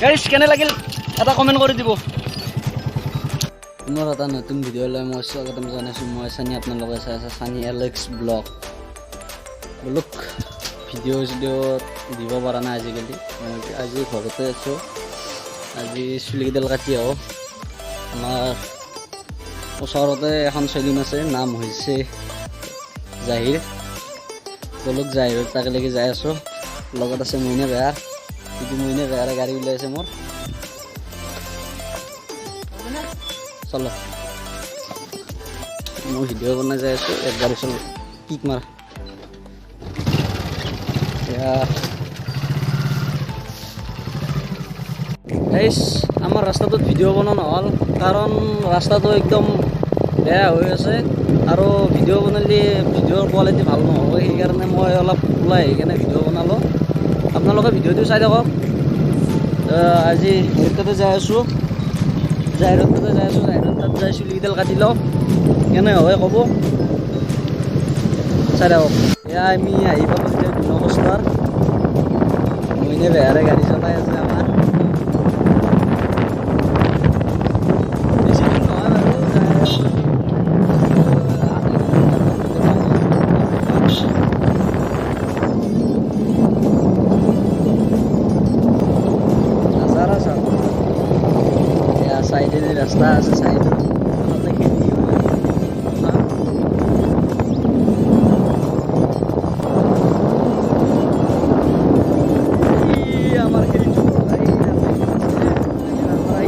Guys কেনে লাগিল এটা কমেণ্ট কৰি দিব। মোৰ এটা নতুন ভিডিঅ'লৈ মই স্বাগতম জনাইছোঁ। মই চানি, আপোনালোকে চাই আছে চানি এলেক্স ব্লগ। বোলক ভিডিঅ' দিব পৰা নাই আজিকালি। মই আজি ঘৰতে আছোঁ। আজি চুলিকেইডাল কাটি আহোঁ। আমাৰ ওচৰতে এখন চেলুন আছে, নাম হৈছে জাহিৰ। বোলক জাহিৰত তাকেলৈকে যাই আছোঁ। লগত আছে মইনা বেহাৰ। কিন্তু মইনা বেহাৰে গাড়ী ওলাইছে মোৰ। চলো মই ভিডিঅ' বনাই যাই আছোঁ। একবাৰ চলো কিক মাৰ। আমাৰ ৰাস্তাটোত ভিডিঅ' বনোৱা নহ'ল, কাৰণ ৰাস্তাটো একদম বেয়া হৈ আছে আৰু ভিডিঅ' বনালে ভিডিঅ'ৰ কোৱালিটি ভাল নহ'ব। সেইকাৰণে মই অলপ ওলাই আহি কেনে ভিডিঅ' বনালোঁ। আপোনালোকে ভিডিঅ'টো চাই থাকক। আজি হেৰিতাতে যাই আছোঁ, জাহিৰত তাত যাই চুলিকেইডাল কাটি লওঁ। কেনে হয় ক'ব, চাই থাকক। এয়া আমি আহি পালোঁ এতিয়া গুণকস্তাৰ। মইনা বেহাৰে গাড়ী চলাই আছে আমাৰ। বেছি দিন নহয় বাৰু, নাজাৰা চাওক। এয়া চাইডেদি ৰাস্তা আছে, চাইডত তাতে খেতি হয়। আমাৰ খেতিটো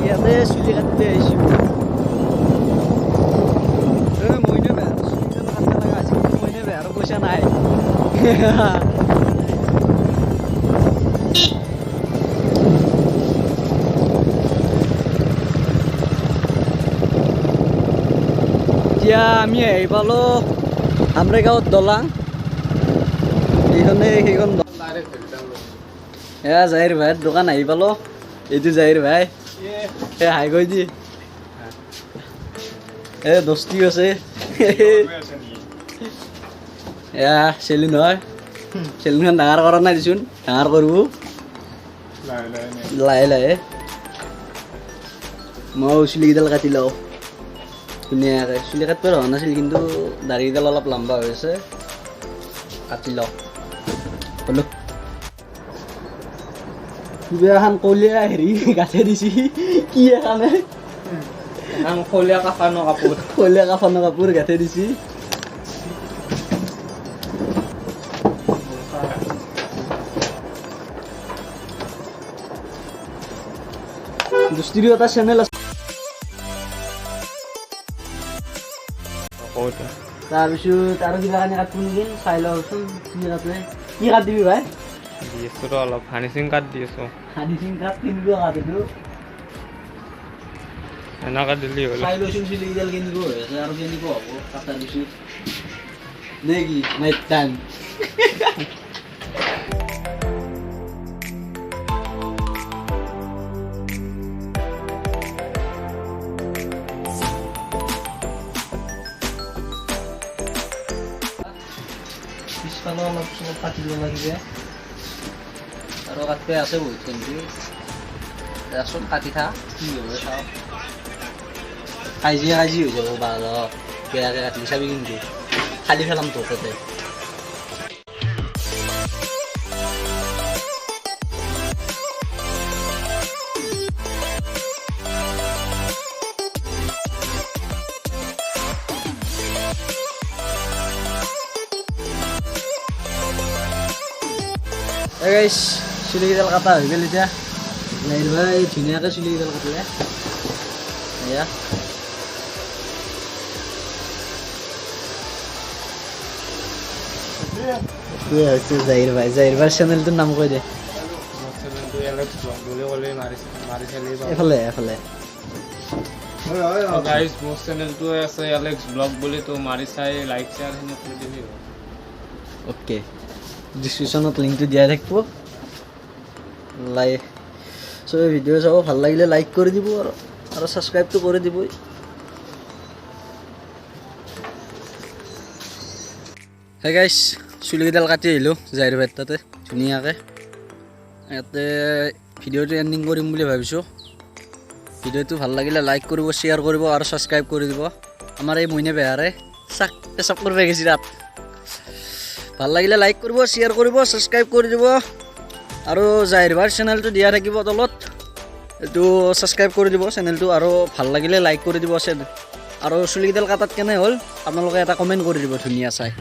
ইয়াতে চুলি কাটিতে আহিছোঁ। মইনা বেহাৰ চুলিডাল কাটিব লগা হৈছে, কিন্তু মইনা বেহাৰৰ পইচা নাই। এতিয়া আমি আহি পালোঁ আমৰেগাঁৱত দলাং। সেইখন এয়া জাহিৰ ভাইৰ দোকান আহি পালোঁ। এইটো জাহিৰ ভাই, এই হাই কৈ দি দস্তি আছে। এয়া চেলুন হয়, চেলুনখন ডাঙৰ কৰা নাই দেচোন, ডাঙৰ কৰিব লাহে লাহে। মই চুলিকেইডাল কাটি লওঁ ধুনীয়াকৈ। চুলি কাটিব হোৱা নাছিল, কিন্তু দাড়িকেইডাল অলপ লম্বা হৈ আছে, কাটি লওঁ হ'লো। কিবা এখন কলীয়া হেৰি গাঁঠে দিছি, কি এখানে কলীয়া কাফানৰ কাপোৰ গাঁঠে দিছি। দুষ্টিৰো এটা চেনেল আছে, তাৰপিছত আৰু কিবা কাৰণে কাটিব নেকি চাই লওঁচোন। কি কাটিবি ভাই? অলপ হানিচিং কাট দি আছোঁ। হানিচিং কাট কেনেকুৱা কাট এইটো? এনেকুৱা দিলি হ'ল। চাই লৈচোন চুলিকেইডাল কেনেকুৱা হৈ আছে আৰু কেনেকুৱা হ'ব কাটা দিছোঁ নে কি নাইট টাইম। পিছফালে অলপ চলপ কাটিব লাগিব আৰু কাটিব আছে বহুত, কিন্তু দেচোন কাটি থাক কি হ'ব চাওক। কাজিয়া হৈ যাব ভাল বেয়াকৈ কাটিলি চাবি, কিন্তু খালি ফেলাম তোৰ তাতে। গাইছ চুলিকেইডাল কটা হৈ গ'ল। এতিয়া নাইল ভাই ধুনীয়াকৈ চুলিকেইডাল কাটিলে। এয়া হৈছে জাহিৰ ভাই। জাহিৰ ভাইৰ চেনেলটোৰ নাম কৈ দে। এফালে এফালে গাইজ মোৰ চেনেলটো আছে এলেক্স ব্লগ বুলি, তো মাৰি চাই লাইক শ্বেয়াৰ সেনে কৰি দিবি। অ'কে, ডিছক্ৰিপশ্যনত লিংকটো দিয়াই থাকিব। চবে ভিডিঅ' চাব, ভাল লাগিলে লাইক কৰি দিব আৰু ছাবস্ক্ৰাইবটো কৰি দিবই। হে গাইছ চুলিকেইডাল কাটি আহিলোঁ জাহিৰ ভাইৰ তাতে ধুনীয়াকৈ। ইয়াতে ভিডিঅ'টো এণ্ডিং কৰিম বুলি ভাবিছোঁ। ভিডিঅ'টো ভাল লাগিলে লাইক কৰিব, শ্বেয়াৰ কৰিব আৰু ছাবস্ক্ৰাইব কৰি দিব। আমাৰ এই মইনা বেহাৰে পেচাব কৰিব গৈছে তাত। ভাল লাগিলে লাইক কৰিব, শ্বেয়াৰ কৰিব, ছাবস্ক্ৰাইব কৰি দিব আৰু জাহিৰ ভাইৰ চেনেলটো দিয়া থাকিব তলত, এইটো ছাবস্ক্ৰাইব কৰি দিব চেনেলটো। আৰু ভাল লাগিলে লাইক কৰি দিব। আৰু চুলিকেইডাল কাটাত কেনে হ'ল আপোনালোকে এটা কমেণ্ট কৰি দিব ধুনীয়া চাই।